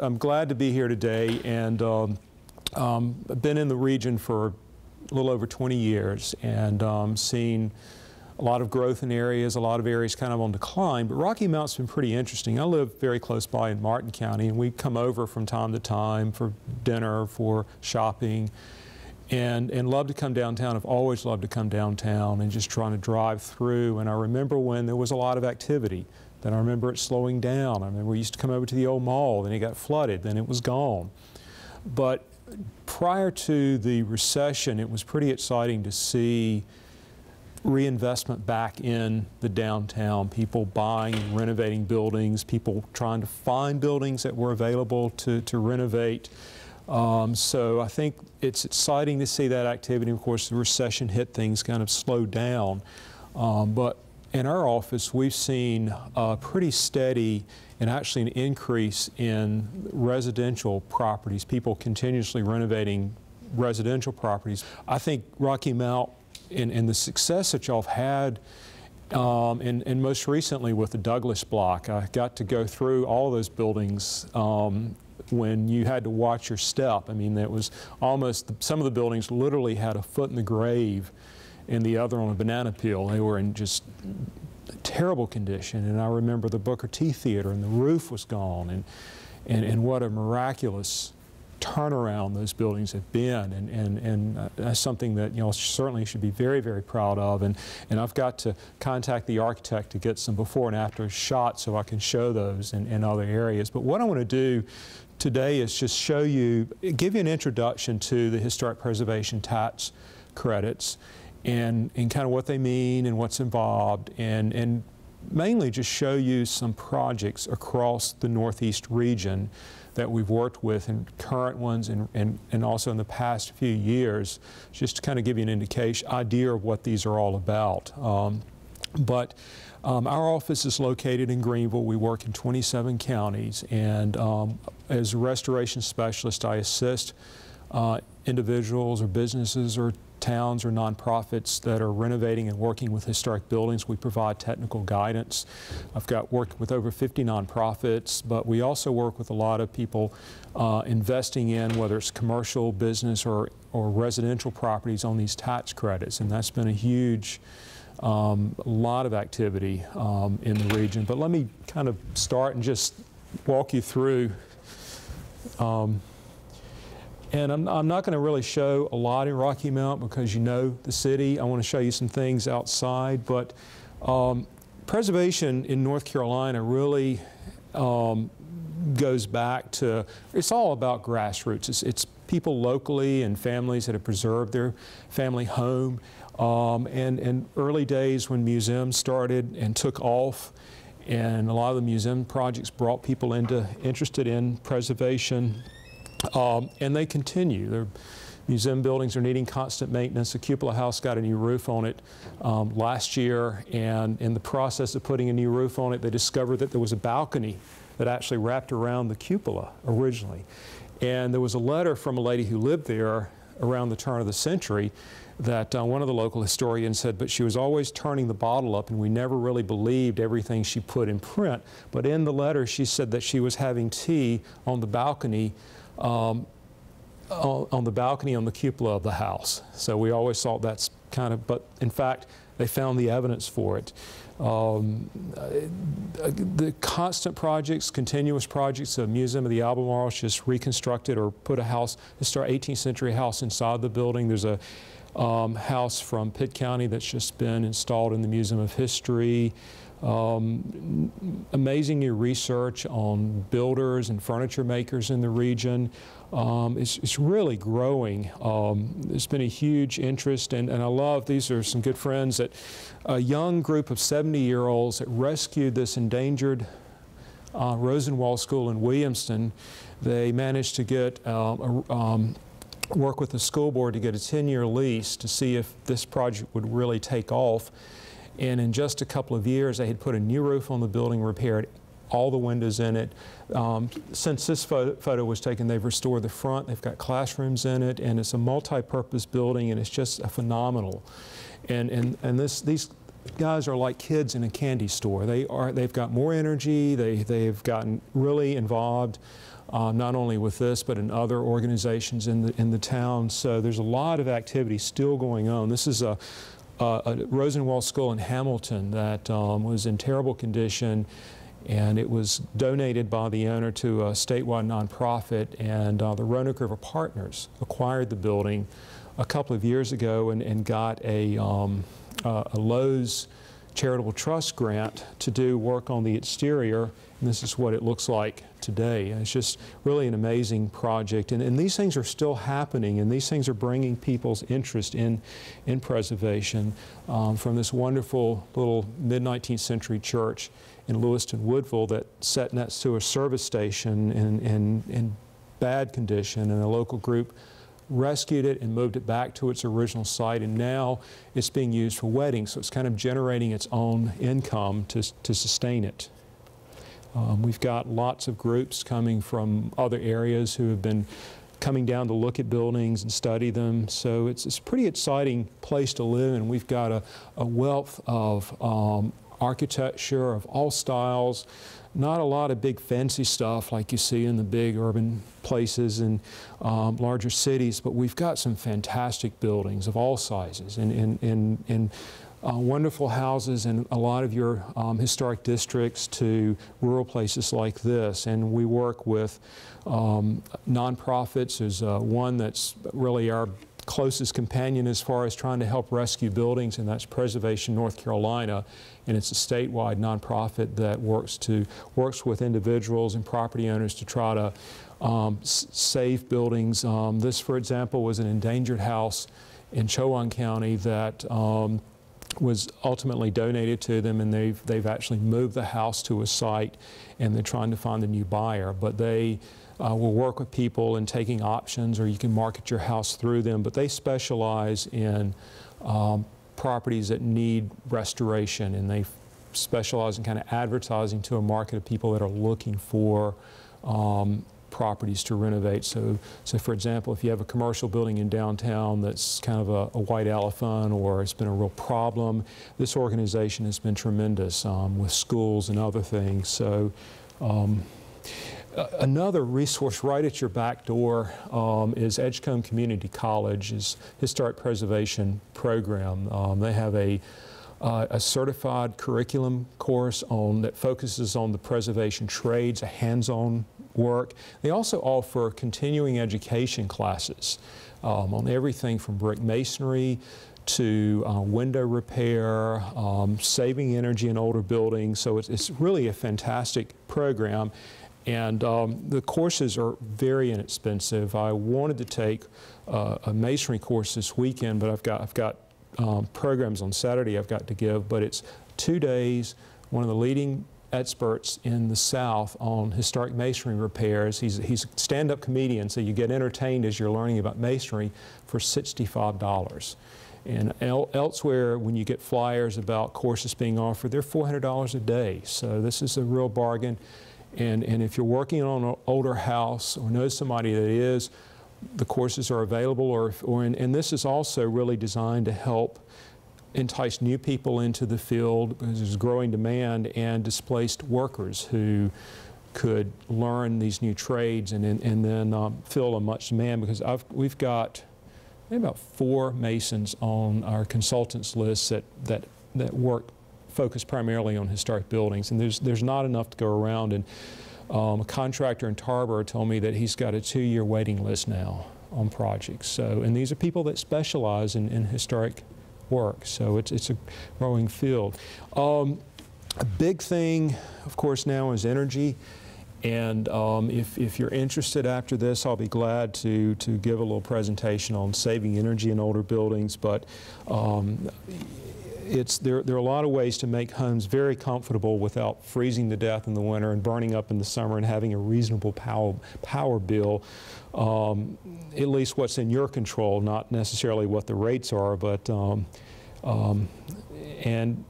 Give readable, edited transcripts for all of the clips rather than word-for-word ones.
I'm glad to be here today, and I've been in the region for a little over 20 years, and seen a lot of growth in areas, a lot of areas kind of on decline, but Rocky Mount's been pretty interesting. I live very close by in Martin County, and we come over from time to time for dinner, for shopping, and love to come downtown. I've always loved to come downtown and just trying to drive through. And I remember when there was a lot of activity. Then I remember it slowing down. I remember we used to come over to the old mall, then it got flooded, then it was gone. But prior to the recession, it was pretty exciting to see reinvestment back in the downtown, people buying and renovating buildings, people trying to find buildings that were available to renovate. So I think it's exciting to see that activity. Of course, the recession hit, things kind of slowed down. But in our office, we've seen a pretty steady and actually an increase in residential properties, people continuously renovating residential properties. I think Rocky Mount and the success that y'all have had, and most recently with the Douglas block, I got to go through all of those buildings when you had to watch your step. I mean, it was almost, some of the buildings literally had a foot in the grave and the other on a banana peel. They were in just terrible condition. And I remember the Booker T Theater, and the roof was gone, and what a miraculous turnaround those buildings have been, and that's something that certainly should be very, very proud of. And I've got to contact the architect to get some before and after shots so I can show those in other areas. But what I want to do today is just show you, give you an introduction to the Historic Preservation Tax Credits and kind of what they mean and what's involved, and mainly just show you some projects across the Northeast region that we've worked with, and current ones, and also in the past few years, just to kind of give you an idea of what these are all about. Our office is located in Greenville. We work in 27 counties, and as a restoration specialist, I assist individuals or businesses or towns or nonprofits that are renovating and working with historic buildings. We provide technical guidance. I've worked with over 50 nonprofits, but we also work with a lot of people investing in, whether it's commercial, business, or residential properties on these tax credits, and that's been a huge lot of activity in the region. But let me kind of start and just walk you through. And I'm not going to really show a lot in Rocky Mount because you know the city. I want to show you some things outside, but preservation in North Carolina really goes back to, it's all about grassroots. It's people locally and families that have preserved their family home. And early days when museums started and took off, and a lot of the museum projects brought people interested in preservation. And they continue. Their museum buildings are needing constant maintenance. The Cupola House got a new roof on it last year, and in the process of putting a new roof on it, they discovered that there was a balcony that actually wrapped around the cupola originally. And there was a letter from a lady who lived there around the turn of the century that one of the local historians said, but she was always turning the bottle up, and we never really believed everything she put in print. But in the letter, she said that she was having tea on the balcony on the cupola of the house. So we always thought that's kind of, but in fact, they found the evidence for it. The constant projects, continuous projects, the Museum of the Albemarle just reconstructed or put a house, historic 18th century house inside the building. There's a house from Pitt County that's just been installed in the Museum of History. Amazing new research on builders and furniture makers in the region. It's really growing. There's been a huge interest, and I love, these are some good friends, that a young group of 70-year-olds that rescued this endangered Rosenwald School in Williamston. They managed to get work with the school board to get a 10-year lease to see if this project would really take off. And in just a couple of years, they had put a new roof on the building, repaired all the windows in it. Since this photo was taken, they've restored the front. They've got classrooms in it, and it's a multi-purpose building, and it's just a phenomenal. And these guys are like kids in a candy store. They've got more energy. They've gotten really involved, not only with this, but in other organizations in the town. So there's a lot of activity still going on. This is a Rosenwald School in Hamilton that was in terrible condition, and it was donated by the owner to a statewide nonprofit, and the Roanoke River Partners acquired the building a couple of years ago and got a Lowe's Charitable Trust grant to do work on the exterior, and this is what it looks like today. And it's just really an amazing project, and these things are still happening, and these things are bringing people's interest in preservation from this wonderful little mid-19th century church in Lewiston, Woodville that sat next to a service station in bad condition, and a local group rescued it and moved it back to its original site, and now it's being used for weddings, so it's kind of generating its own income to sustain it. We've got lots of groups coming from other areas who have been coming down to look at buildings and study them, so it's a pretty exciting place to live, and we've got a wealth of architecture of all styles. Not a lot of big fancy stuff like you see in the big urban places and larger cities, but we've got some fantastic buildings of all sizes and wonderful houses in a lot of your historic districts to rural places like this. And we work with nonprofits. There's one that's really our closest companion as far as trying to help rescue buildings, and that's Preservation North Carolina, and it's a statewide nonprofit that works with individuals and property owners to try to save buildings. This, for example, was an endangered house in Chowan County that was ultimately donated to them, and they've actually moved the house to a site, and they're trying to find a new buyer. But they will work with people in taking options, or you can market your house through them, but they specialize in properties that need restoration, and they specialize in kind of advertising to a market of people that are looking for properties to renovate. So for example, if you have a commercial building in downtown that's kind of a white elephant or it's been a real problem, this organization has been tremendous with schools and other things. So another resource right at your back door is Edgecombe Community College's Historic Preservation Program. They have a certified curriculum course that focuses on the preservation trades, a hands-on work. They also offer continuing education classes on everything from brick masonry to window repair, saving energy in older buildings. So it's really a fantastic program. And the courses are very inexpensive. I wanted to take a masonry course this weekend, but I've got programs on Saturday I've got to give, but it's 2 days. One of the leading experts in the South on historic masonry repairs. He's a stand-up comedian, so you get entertained as you're learning about masonry for $65. And elsewhere, when you get flyers about courses being offered, they're $400 a day. So this is a real bargain. And if you're working on an older house or know somebody that is, the courses are available. And this is also really designed to help entice new people into the field because there's growing demand, and displaced workers who could learn these new trades and then fill a much demand, because we've got maybe about 4 masons on our consultants list that work focused primarily on historic buildings, and there's not enough to go around. And a contractor in Tarboro told me that he's got a 2-year waiting list now on projects. So, and these are people that specialize in historic work, so it's a growing field. A big thing, of course, now is energy. And if you're interested after this, I'll be glad to give a little presentation on saving energy in older buildings. But there are a lot of ways to make homes very comfortable without freezing to death in the winter and burning up in the summer and having a reasonable power bill. At least what's in your control, not necessarily what the rates are, but and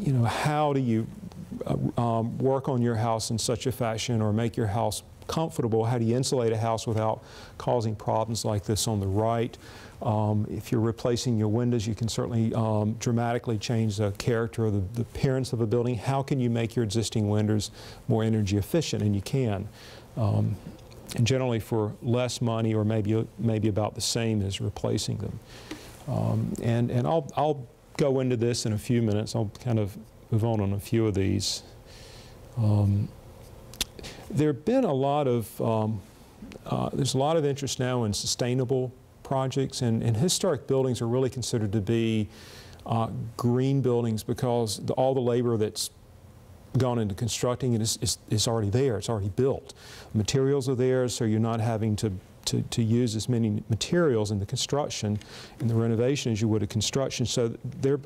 you know, how do you work on your house in such a fashion or make your house comfortable. How do you insulate a house without causing problems like this on the right? If you're replacing your windows, you can certainly dramatically change the character of the appearance of a building. How can you make your existing windows more energy efficient? And you can. And generally for less money, or maybe about the same as replacing them. And I'll go into this in a few minutes. I'll kind of move on a few of these. There have been a lot of, there's a lot of interest now in sustainable projects, and historic buildings are really considered to be green buildings because all the labor that's gone into constructing it is already there, it's already built. The materials are there, so you're not having to use as many materials in the construction and the renovation as you would a construction. So there's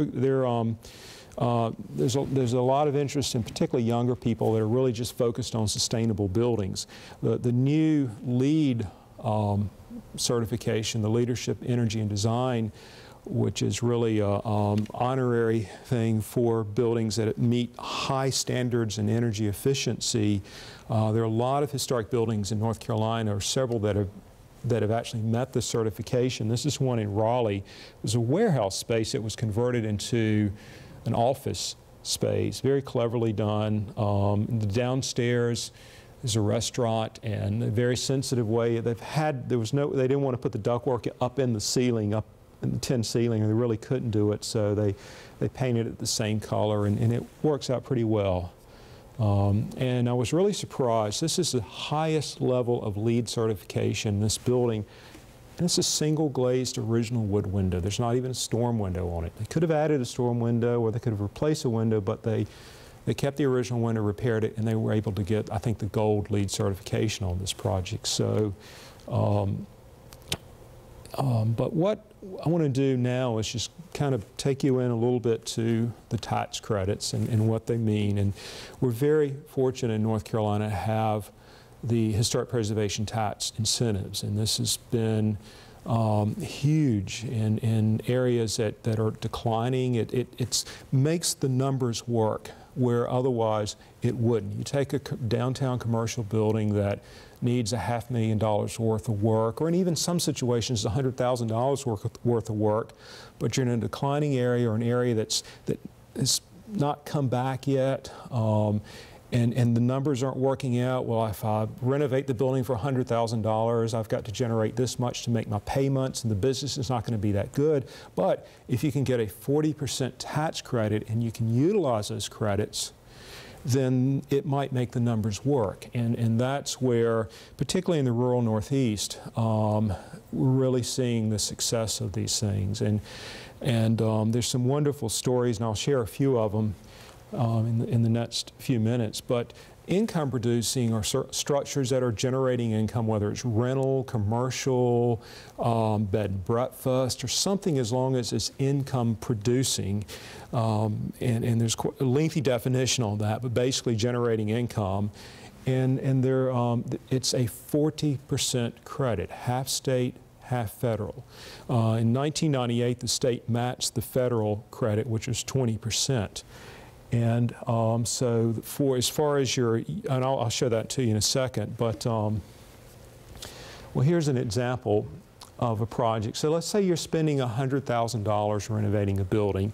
a lot of interest in particularly younger people that are really just focused on sustainable buildings. The new LEED certification, the Leadership, Energy, and Design, which is really an honorary thing for buildings that meet high standards in energy efficiency. There are a lot of historic buildings in North Carolina, or several that have actually met the certification. This is one in Raleigh. It was a warehouse space that was converted into an office space, very cleverly done. The downstairs is a restaurant, and a very sensitive way. They didn't want to put the ductwork up in the ceiling, up in the tin ceiling, and they really couldn't do it, so they painted it the same color, and it works out pretty well. And I was really surprised. This is the highest level of LEED certification in this building, and it's a single glazed original wood window. There's not even a storm window on it. They could have added a storm window, or they could have replaced a window, but they kept the original window, repaired it, and they were able to get, I think, the gold LEED certification on this project. So, but what I want to do now is just kind of take you in a little bit to the tax credits and what they mean. And we're very fortunate in North Carolina to have the historic preservation tax incentives, and this has been huge in areas that are declining. It makes the numbers work where otherwise it wouldn't. You take a downtown commercial building that needs $500,000 worth of work, or in even some situations $100,000 worth of work, but you're in a declining area, or an area that has not come back yet, and the numbers aren't working out. Well, if I renovate the building for $100,000, I've got to generate this much to make my payments, and the business is not going to be that good. But if you can get a 40% tax credit and you can utilize those credits, then it might make the numbers work. And that's where, particularly in the rural Northeast, we're really seeing the success of these things. And there's some wonderful stories, and I'll share a few of them in the next few minutes. But income producing are structures that are generating income, whether it's rental, commercial, bed and breakfast, or something, as long as it's income producing. And there's a lengthy definition on that, but basically generating income. And it's a 40% credit, half state, half federal. In 1998, the state matched the federal credit, which was 20%. And so as far as and I'll show that to you in a second, but well, here's an example of a project. So let's say you're spending $100,000 renovating a building,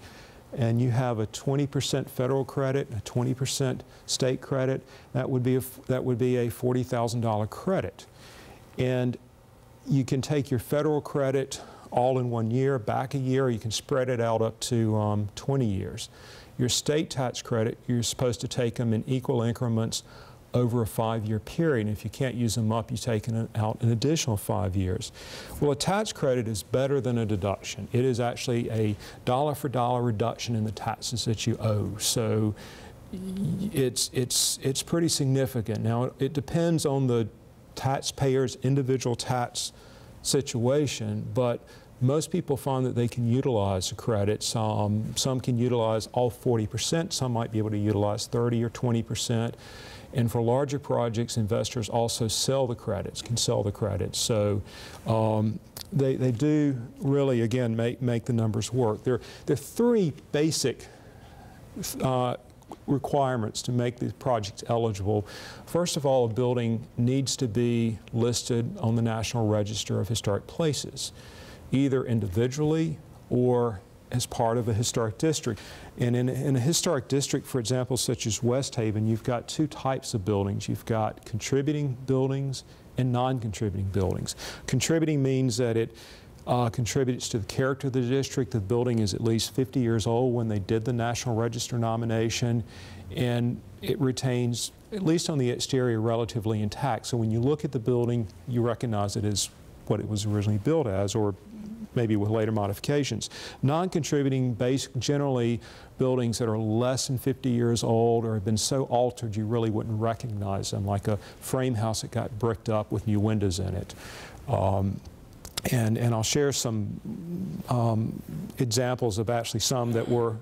and you have a 20% federal credit, a 20% state credit. That would be a $40,000 credit. And you can take your federal credit all in 1 year, back a year, or you can spread it out up to 20 years. Your state tax credit, you're supposed to take them in equal increments over a 5-year period. And if you can't use them up, you take it out an additional 5 years. Well, a tax credit is better than a deduction. It is actually a dollar-for-dollar reduction in the taxes that you owe. So it's pretty significant. Now, it depends on the taxpayer's individual tax situation, but most people find that they can utilize the credits. Some can utilize all 40%, some might be able to utilize 30 or 20%. And for larger projects, investors also sell the credits, can sell the credits. So they do really, again, make the numbers work. There are three basic requirements to make the project eligible. First of all, a building needs to be listed on the National Register of Historic Places, either individually or as part of a historic district. And in a historic district, for example, such as West Haven, you've got two types of buildings. You've got contributing buildings and non-contributing buildings. Contributing means that it contributes to the character of the district. The building is at least 50 years old when they did the National Register nomination, and it retains, at least on the exterior, relatively intact. So when you look at the building, you recognize it as what it was originally built as, or maybe with later modifications. Non-contributing, generally buildings that are less than 50 years old or have been so altered you really wouldn't recognize them, like a frame house that got bricked up with new windows in it. And I'll share some examples of actually some that were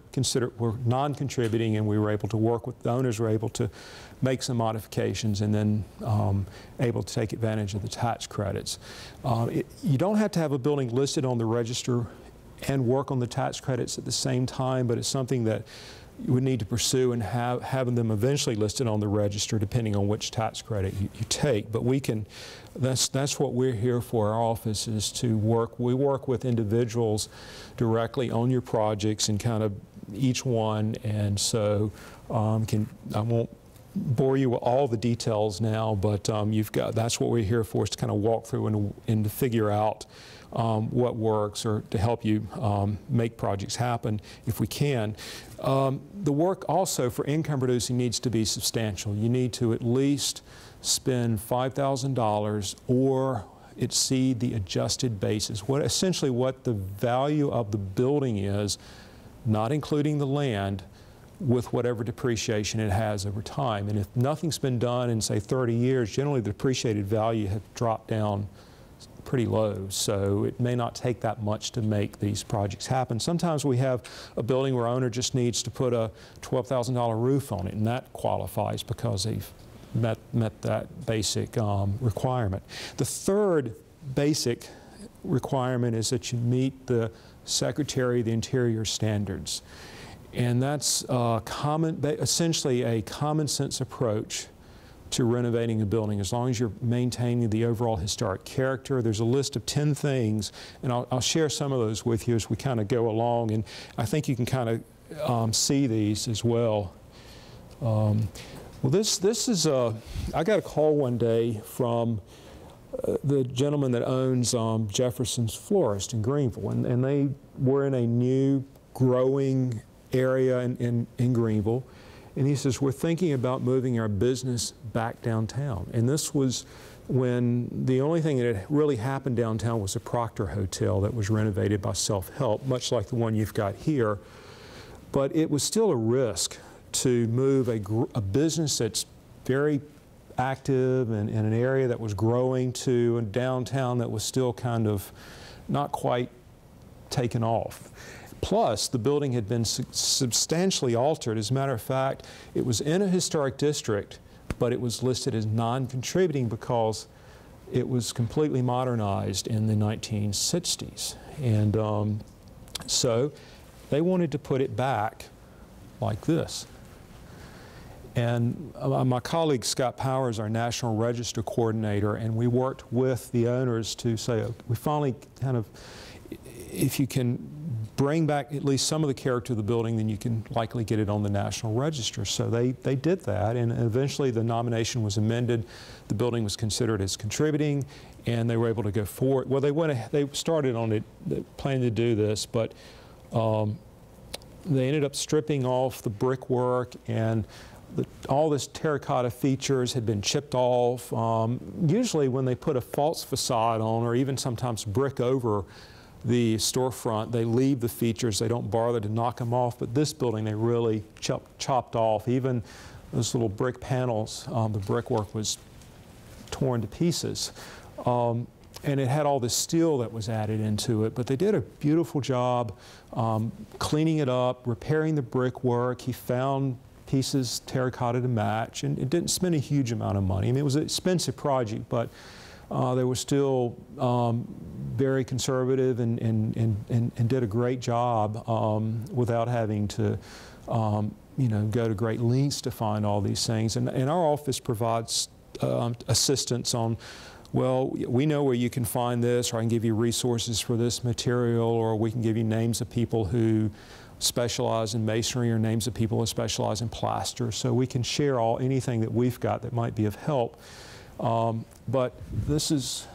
non-contributing, and we were able to work with, the owners were able to make some modifications and then able to take advantage of the tax credits. You don't have to have a building listed on the register and work on the tax credits at the same time, but it's something that you would need to pursue, and having them eventually listed on the register depending on which tax credit you take. But we can, that's what we're here for. Our office is to work, we work with individuals directly on your projects and kind of each one, and so I won't bore you with all the details now, but that's what we're here for, is to kind of walk through and to figure out what works, or to help you make projects happen if we can. The work also for income producing needs to be substantial. You need to at least spend $5,000 or exceed the adjusted basis, essentially what the value of the building is, not including the land, with whatever depreciation it has over time. And if nothing's been done in, say, 30 years, generally the depreciated value has dropped down pretty low, so it may not take that much to make these projects happen. Sometimes we have a building where owner just needs to put a $12,000 roof on it, and that qualifies because they've met that basic requirement. The third basic requirement is that you meet the Secretary of the Interior standards. And that's essentially a common sense approach to renovating a building, as long as you're maintaining the overall historic character. There's a list of 10 things, and I'll share some of those with you as we kind of go along, and I think you can kind of see these as well. Well, this is I got a call one day from the gentleman that owns Jeffersons Florist in Greenville, and they were in a new growing area in Greenville, and he says, we're thinking about moving our business back downtown. And this was when the only thing that had really happened downtown was a Proctor Hotel that was renovated by Self-Help, much like the one you've got here. But it was still a risk to move a business that's very active and in an area that was growing to a downtown that was still kind of not quite taken off. Plus, the building had been substantially altered. As a matter of fact, it was in a historic district, but it was listed as non-contributing because it was completely modernized in the 1960s. And so they wanted to put it back like this. And my colleague Scott Powers, our National Register Coordinator, and we worked with the owners to say, we finally kind of, if you can bring back at least some of the character of the building, then you can likely get it on the National Register. So they did that, and eventually the nomination was amended. The building was considered as contributing, and they were able to go forward. Well, they started on it, planning to do this, but they ended up stripping off the brickwork, and all this terracotta features had been chipped off. Usually when they put a false facade on, or even sometimes brick over the storefront, they leave the features, they don't bother to knock them off, but this building they really chopped off. Even those little brick panels, the brickwork was torn to pieces. And it had all this steel that was added into it, but they did a beautiful job cleaning it up, repairing the brickwork. He found pieces terracotta to match, and it didn't spend a huge amount of money. I mean, it was an expensive project, but they were still very conservative and did a great job without having to you know, go to great lengths to find all these things. And our office provides assistance on, well, we know where you can find this, or I can give you resources for this material, or we can give you names of people who specialize in masonry, or names of people who specialize in plaster. So we can share anything that we've got that might be of help. But this is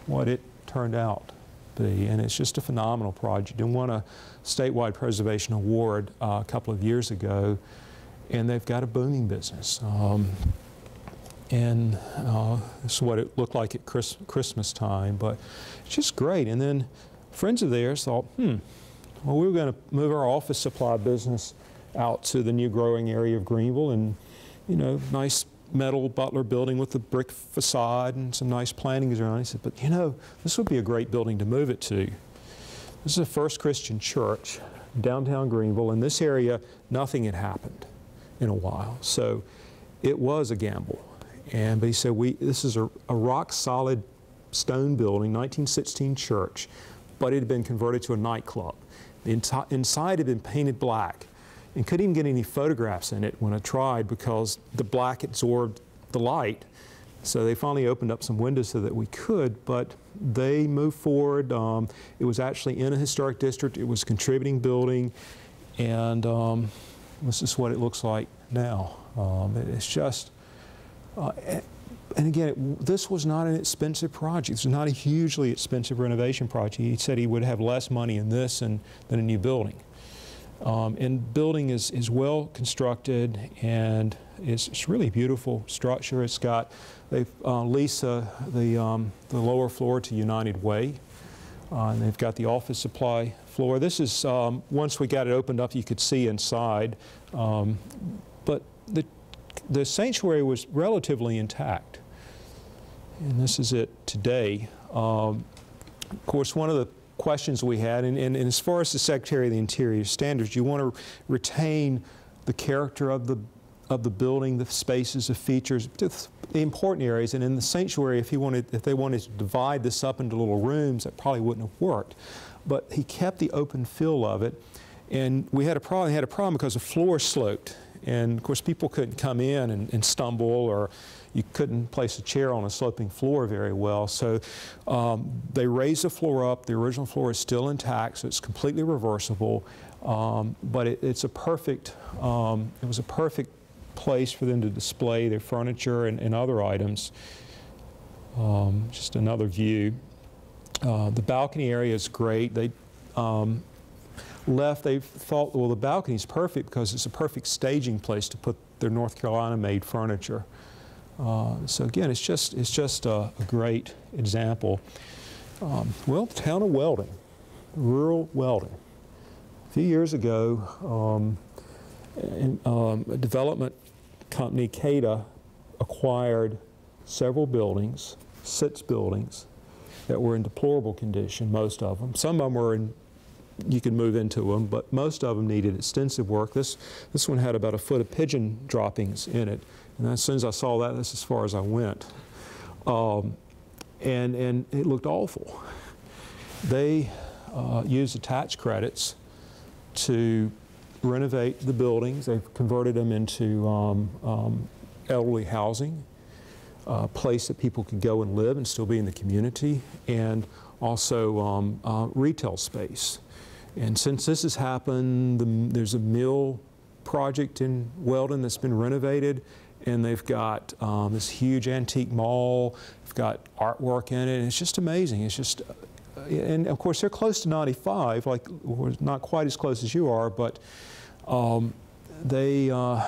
what it turned out to be, and it's just a phenomenal project. And won a statewide preservation award a couple of years ago, and they've got a booming business. And this is what it looked like at Christmas time, but it's just great. And then friends of theirs thought, well, we were going to move our office supply business out to the new growing area of Greenville, and, you know, nice metal Butler building with the brick facade and some nice plantings around. He said, but you know, this would be a great building to move it to. This is a First Christian Church, downtown Greenville. In this area, nothing had happened in a while, so it was a gamble. But he said, this is a rock-solid stone building, 1916 church, but it had been converted to a nightclub. The inside had been painted black, and couldn't even get any photographs in it when I tried, because the black absorbed the light. So they finally opened up some windows so that we could, but they moved forward. It was actually in a historic district. It was a contributing building, and this is what it looks like now. It's just, and again, this was not an expensive project. This was not a hugely expensive renovation project. He said he would have less money in this than a new building. And building is well constructed, and it's really a beautiful structure. It's got, they've leased the lower floor to United Way, and they've got the office supply floor. This is, once we got it opened up, you could see inside, but the sanctuary was relatively intact. And this is it today. Of course, one of the questions we had, and as far as the Secretary of the Interior standards, you want to retain the character of the building, the spaces, the features, the important areas. And in the sanctuary, if they wanted to divide this up into little rooms, that probably wouldn't have worked. But he kept the open feel of it, and we had a problem. He had a problem because the floor sloped, and of course people couldn't come in and stumble, or you couldn't place a chair on a sloping floor very well. So they raised the floor up. The original floor is still intact, so it's completely reversible. But it was a perfect place for them to display their furniture and other items. Just another view. The balcony area is great. They thought, well, the balcony is perfect because it's a perfect staging place to put their North Carolina-made furniture. So again, it's just a great example. Well, the town of Welding, rural Welding. A few years ago, a development company, CADA, acquired several buildings, 6 buildings, that were in deplorable condition, most of them. Some of them were you could move into them, but most of them needed extensive work. This one had about 1 foot of pigeon droppings in it. And as soon as I saw that, that's as far as I went. And it looked awful. They used the tax credits to renovate the buildings. They've converted them into elderly housing, a place that people could go and live and still be in the community, and retail space. And since this has happened, there's a mill project in Weldon that's been renovated, and they've got this huge antique mall. They've got artwork in it, and it's just amazing. It's just, and of course they're close to 95, like we're not quite as close as you are, but the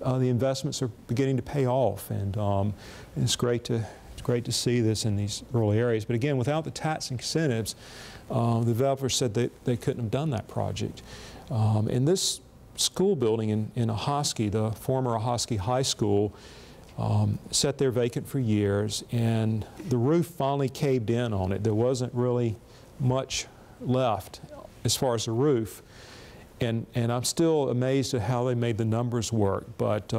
investments are beginning to pay off, and it's great to see this in these rural areas. But again, without the tax incentives, the developers said they couldn't have done that project. And this school building in Ahoskie, the former Ahoskie High School, sat there vacant for years, and the roof finally caved in on it. There wasn't really much left as far as the roof. And I'm still amazed at how they made the numbers work. But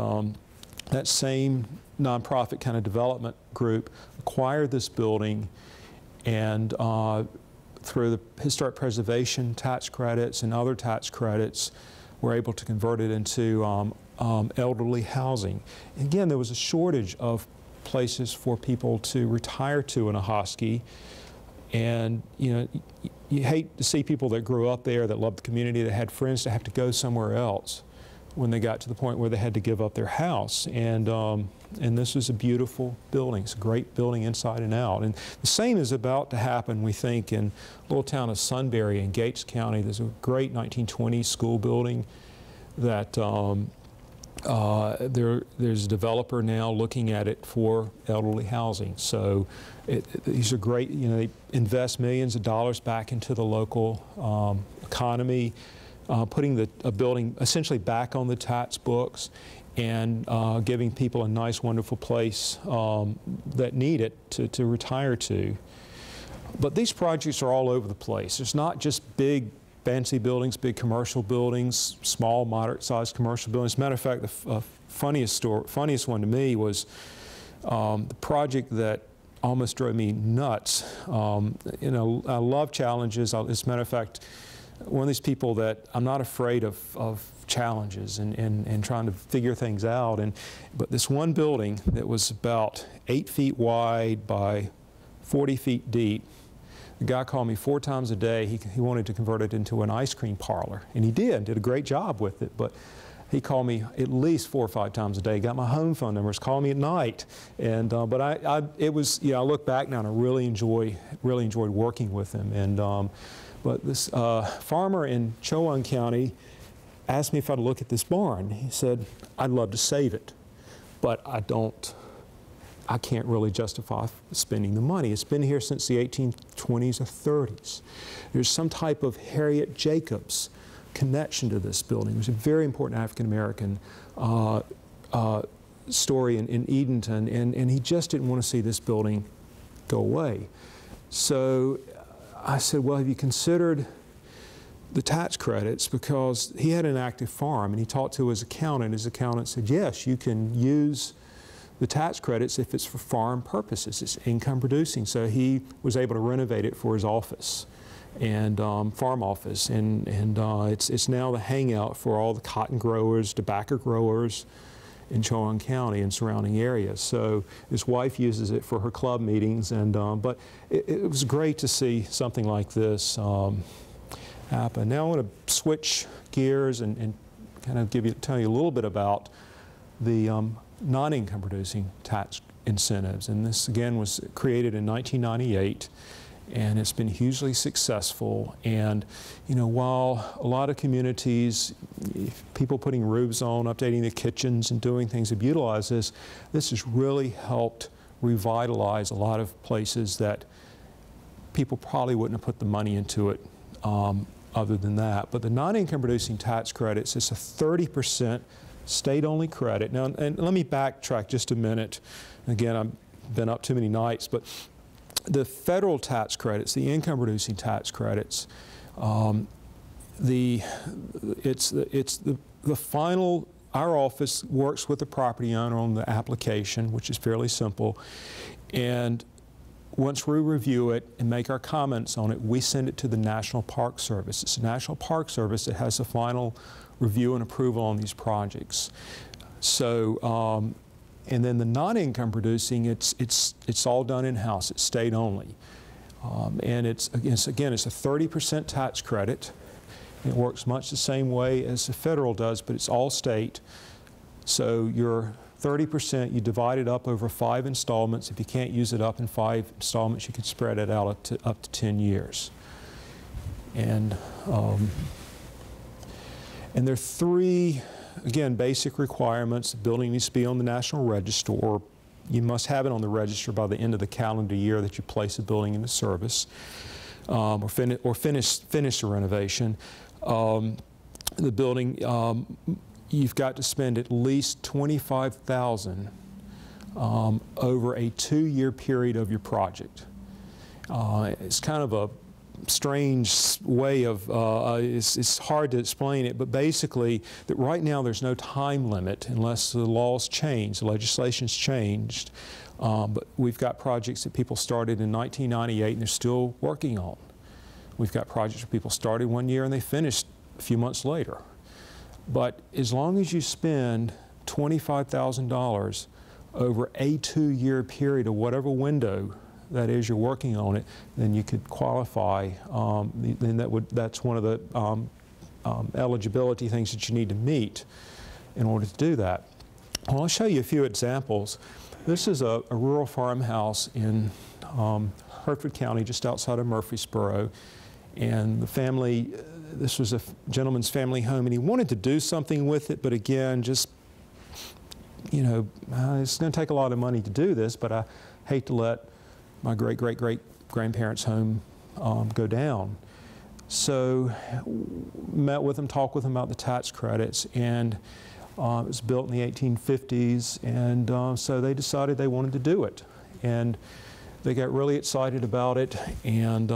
that same nonprofit kind of development group acquired this building, and through the historic preservation tax credits and other tax credits, were able to convert it into elderly housing. And again, there was a shortage of places for people to retire to in Ahoskie. And you hate to see people that grew up there, that loved the community, that had friends, to have to go somewhere else when they got to the point where they had to give up their house. And this is a beautiful building. It's a great building inside and out. And the same is about to happen, we think, in the little town of Sunbury in Gates County. There's a great 1920s school building that there's a developer now looking at it for elderly housing. So these are great, they invest millions of dollars back into the local economy, putting a building essentially back on the tax books, and giving people a nice, wonderful place that need it to retire to. But these projects are all over the place. It's not just big, fancy buildings, big commercial buildings, small, moderate-sized commercial buildings. As a matter of fact, the funniest one to me was the project that almost drove me nuts. I love challenges. As a matter of fact, one of these people that I'm not afraid of challenges and trying to figure things out. But this one building that was about 8 feet wide by 40 feet deep, the guy called me 4 times a day. He wanted to convert it into an ice cream parlor, and he did a great job with it. But he called me at least 4 or 5 times a day. Got my home phone numbers. Called me at night, and but I look back now and I really enjoyed working with him. But this farmer in Chowan County asked me if I'd look at this barn. He said, "I'd love to save it, but I can't really justify spending the money. It's been here since the 1820s or 30s. There's some type of Harriet Jacobs connection to this building. It was a very important African-American story in Edenton, and he just didn't want to see this building go away." So I said, "Well, have you considered the tax credits?" Because he had an active farm, and he talked to his accountant. His accountant said, "Yes, you can use the tax credits if it's for farm purposes. It's income producing." So he was able to renovate it for his office and farm office, and it's now the hangout for all the cotton growers, tobacco growers in Chowan County and surrounding areas. So his wife uses it for her club meetings, but it was great to see something like this happen. Now I want to switch gears and kind of tell you a little bit about the non-income producing tax incentives. And this again was created in 1998, and it's been hugely successful. And while a lot of communities, people putting roofs on, updating the kitchens and doing things have utilized this has really helped revitalize a lot of places that people probably wouldn't have put the money into it other than that. But the non-income producing tax credits, it's a 30% state-only credit. Now, and let me backtrack just a minute. Again, I've been up too many nights, but the federal tax credits, the income-producing tax credits, the final. Our office works with the property owner on the application, which is fairly simple, and once we review it and make our comments on it, we send it to the National Park Service. It's the National Park Service that has the final review and approval on these projects. So, and then the non-income producing, it's all done in-house. It's state only, and it's a 30% tax credit. It works much the same way as the federal does, but it's all state. So your 30%, you divide it up over 5 installments. If you can't use it up in 5 installments, you can spread it out up to 10 years. And there are 3, again, basic requirements. The building needs to be on the National Register, or you must have it on the register by the end of the calendar year that you place the building into service, or finish the renovation. The building, you've got to spend at least $25,000 over a 2-year period of your project. It's kind of a strange way of, it's hard to explain it, but basically that right now there's no time limit unless the laws change, the legislation's changed. But we've got projects that people started in 1998 and they're still working on. We've got projects where people started 1 year and they finished a few months later. But as long as you spend $25,000 over a 2-year period of whatever window that is you're working on it, then you could qualify. Then that's one of the eligibility things that you need to meet in order to do that. Well, I'll show you a few examples. This is a rural farmhouse in Hertford County, just outside of Murfreesboro. And the family, this was a gentleman's family home, and he wanted to do something with it, but again, just, you know, it's going to take a lot of money to do this, but I hate to let my great-great-great-grandparents' home go down. So met with them, talked with them about the tax credits, and it was built in the 1850s, and so they decided they wanted to do it. And they got really excited about it, and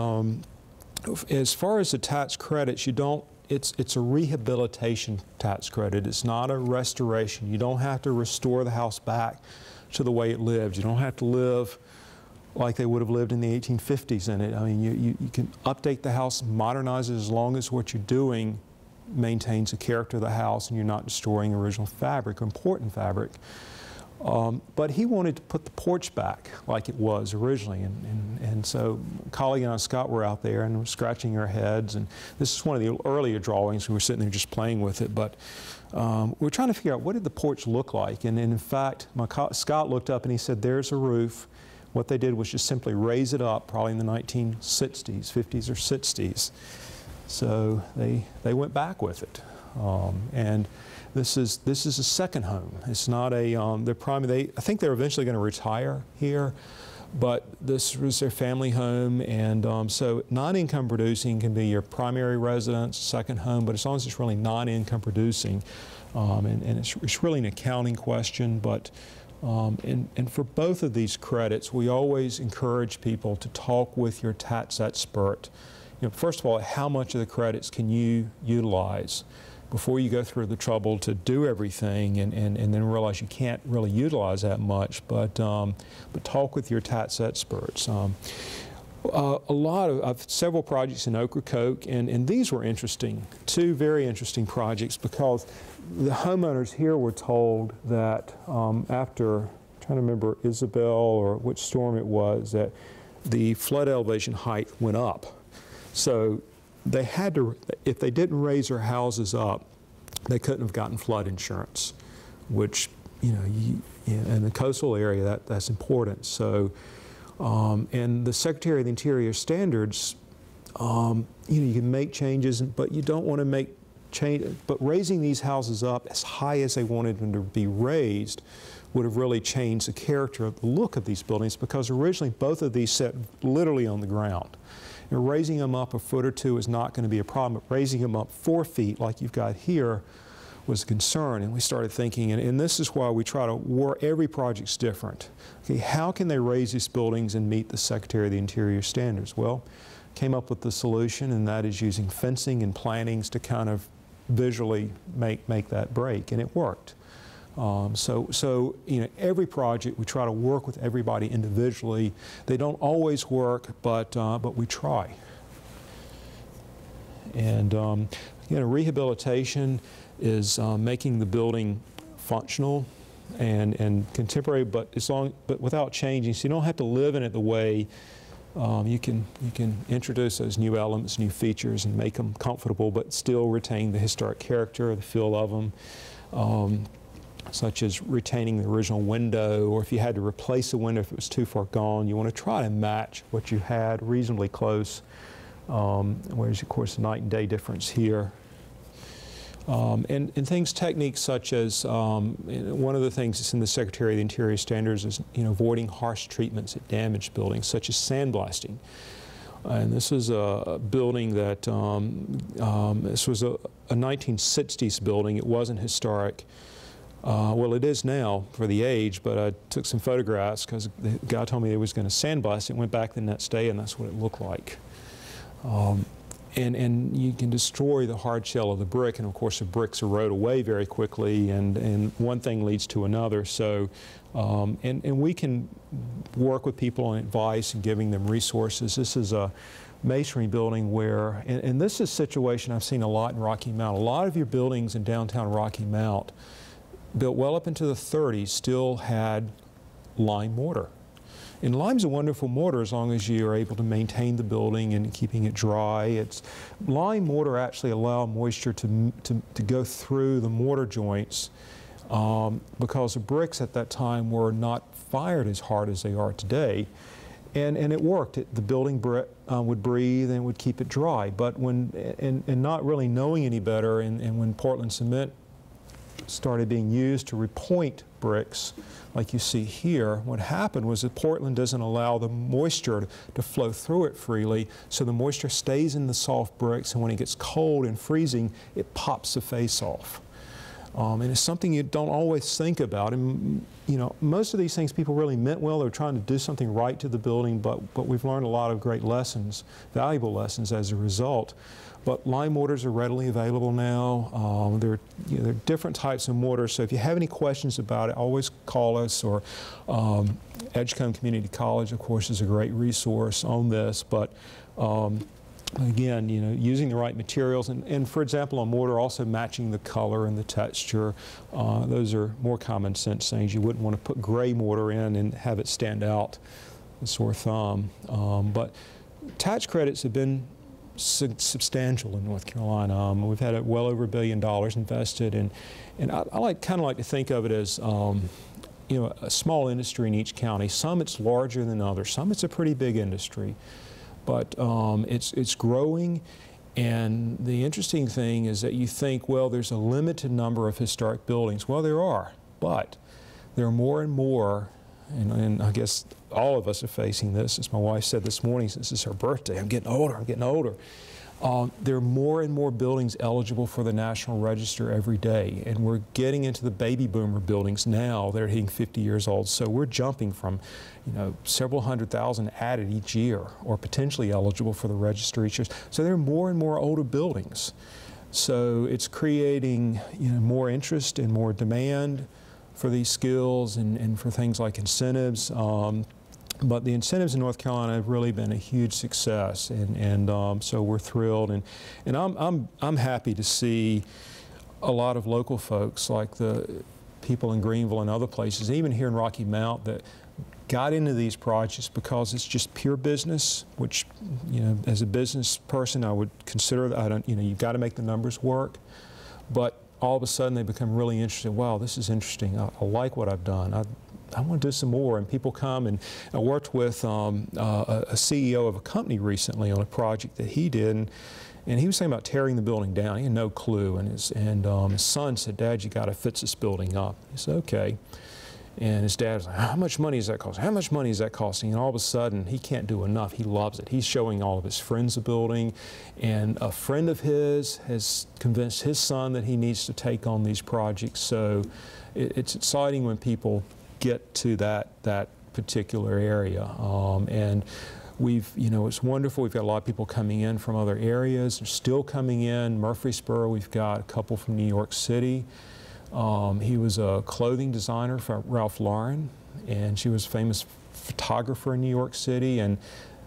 as far as the tax credits, you don't, it's a rehabilitation tax credit. It's not a restoration. You don't have to restore the house back to the way it lived. You don't have to live like they would have lived in the 1850s in it. I mean, you can update the house, modernize it, as long as what you're doing maintains the character of the house and you're not destroying original fabric or important fabric. But he wanted to put the porch back like it was originally, and so a colleague and I, Scott, were out there and were scratching our heads, and this is one of the earlier drawings. We were sitting there just playing with it, but we were trying to figure out what did the porch look like, and in fact, Scott looked up and he said, there's a roof. What they did was just simply raise it up, probably in the 1960s, 50s or 60s. So they went back with it, and this is a second home. It's not a I think they're eventually going to retire here, but this was their family home, and so non-income producing can be your primary residence, second home, but as long as it's really non-income producing, and it's really an accounting question, but and for both of these credits, we always encourage people to talk with your tax expert. You know, first of all, how much of the credits can you utilize before you go through the trouble to do everything and then realize you can't really utilize that much, but talk with your tax experts. I've several projects in Ocracoke, and these were interesting, two very interesting projects, because the homeowners here were told that after, I'm trying to remember Isabel or which storm it was, that the flood elevation height went up. So they had to, if they didn't raise their houses up, they couldn't have gotten flood insurance, which, you know, in the coastal area, that's important. So, and the Secretary of the Interior standards, you know, you can make changes, but you don't want to make change. But raising these houses up as high as they wanted them to be raised would have really changed the character of the look of these buildings, because originally both of these sat literally on the ground. And raising them up a foot or two is not going to be a problem, but raising them up 4 feet like you've got here was a concern. And we started thinking, and this is why we try to work, every project's different. Okay, how can they raise these buildings and meet the Secretary of the Interior standards? Well, came up with the solution, and that is using fencing and plantings to kind of visually make that break, and it worked. So you know, every project we try to work with everybody individually. They don't always work, but we try. And you know, rehabilitation is making the building functional and contemporary, but without changing. So you don't have to live in it the way. You can introduce those new elements, new features, and make them comfortable, but still retain the historic character, the feel of them. Such as retaining the original window, or if you had to replace a window if it was too far gone, you want to try to match what you had reasonably close, whereas of course the night and day difference here. And things, techniques such as, one of the things that's in the Secretary of the Interior standards is, you know, avoiding harsh treatments at damaged buildings, such as sandblasting. And this is a building that, this was a 1960s building. It wasn't historic. Well, it is now for the age, but I took some photographs because the guy told me he was going to sandblast it. Went back the next day, and that's what it looked like. And you can destroy the hard shell of the brick, and of course the bricks erode away very quickly, and one thing leads to another. So, and we can work with people on advice and giving them resources. This is a masonry building where, and this is a situation I've seen a lot in Rocky Mount. A lot of your buildings in downtown Rocky Mount, built well up into the 30s, still had lime mortar. And lime's a wonderful mortar as long as you are able to maintain the building and keeping it dry. Lime mortar actually allow moisture to go through the mortar joints because the bricks at that time were not fired as hard as they are today. And it worked. The building would breathe and would keep it dry. But and not really knowing any better, and when Portland cement started being used to repoint bricks, like you see here, what happened was that Portland doesn't allow the moisture to flow through it freely, so the moisture stays in the soft bricks, and when it gets cold and freezing, it pops the face off. And it's something you don't always think about. And you know, most of these things people really meant well. They're trying to do something right to the building, but we've learned a lot of great lessons, valuable lessons as a result. But lime mortars are readily available now. There are different types of mortars, so if you have any questions about it, always call us, or Edgecombe Community College, of course, is a great resource on this. But again, you know, using the right materials, and for example, on mortar, also matching the color and the texture. Those are more common sense things. You wouldn't want to put gray mortar in and have it stand out a sore thumb. But tax credits have been substantial in North Carolina. We've had well over $1 billion invested, and I kind of like to think of it as you know, a small industry in each county. Some it's larger than others. Some it's a pretty big industry. But it's growing, and the interesting thing is that you think, well, there's a limited number of historic buildings. Well, there are, but there are more and more, and I guess all of us are facing this. As my wife said this morning, since it's her birthday, I'm getting older, I'm getting older. There are more and more buildings eligible for the National Register every day, and we're getting into the baby boomer buildings now that are hitting 50 years old. So we're jumping from, you know, several 100,000 added each year, or potentially eligible for the register each year. So there are more and more older buildings. So it's creating, you know, more interest and more demand for these skills and for things like incentives. But the incentives in North Carolina have really been a huge success, and so we're thrilled, and I'm happy to see a lot of local folks, like the people in Greenville and other places, even here in Rocky Mount, that got into these projects because it's just pure business, which, you know, as a business person, I would consider that, you know, you've got to make the numbers work, but all of a sudden they become really interested. Wow, this is interesting. I like what I've done. I want to do some more, and people come. And I worked with a CEO of a company recently on a project that he did, and he was saying about tearing the building down. He had no clue, and his son said, "Dad, you got to fix this building up." He said, "Okay." And his dad was like, "How much money is that costing? How much money is that costing?" And all of a sudden, he can't do enough. He loves it. He's showing all of his friends the building, and a friend of his has convinced his son that he needs to take on these projects. So it's exciting when people get to that particular area, and you know, it's wonderful. We've got a lot of people coming in from other areas. They're still coming in. Murfreesboro, we've got a couple from New York City. He was a clothing designer for Ralph Lauren, and she was a famous photographer in New York City, and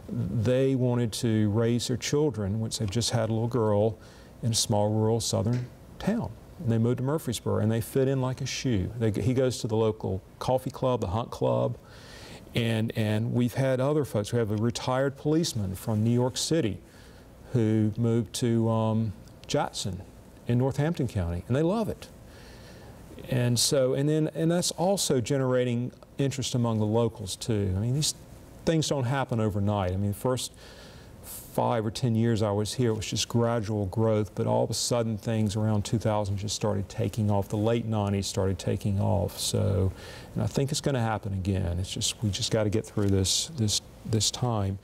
they wanted to raise their children, which they've just had a little girl, in a small rural southern town. And they moved to Murfreesboro, and they fit in like a shoe. He goes to the local coffee club, the Hunt Club, and we've had other folks. We have a retired policeman from New York City who moved to Jackson in Northampton County, and they love it. And so, and that's also generating interest among the locals too. I mean, these things don't happen overnight. I mean, the first 5 or 10 years I was here, it was just gradual growth, but all of a sudden things around 2000 just started taking off. The late 90s started taking off. So, and I think it's going to happen again. It's just, we just got to get through this time.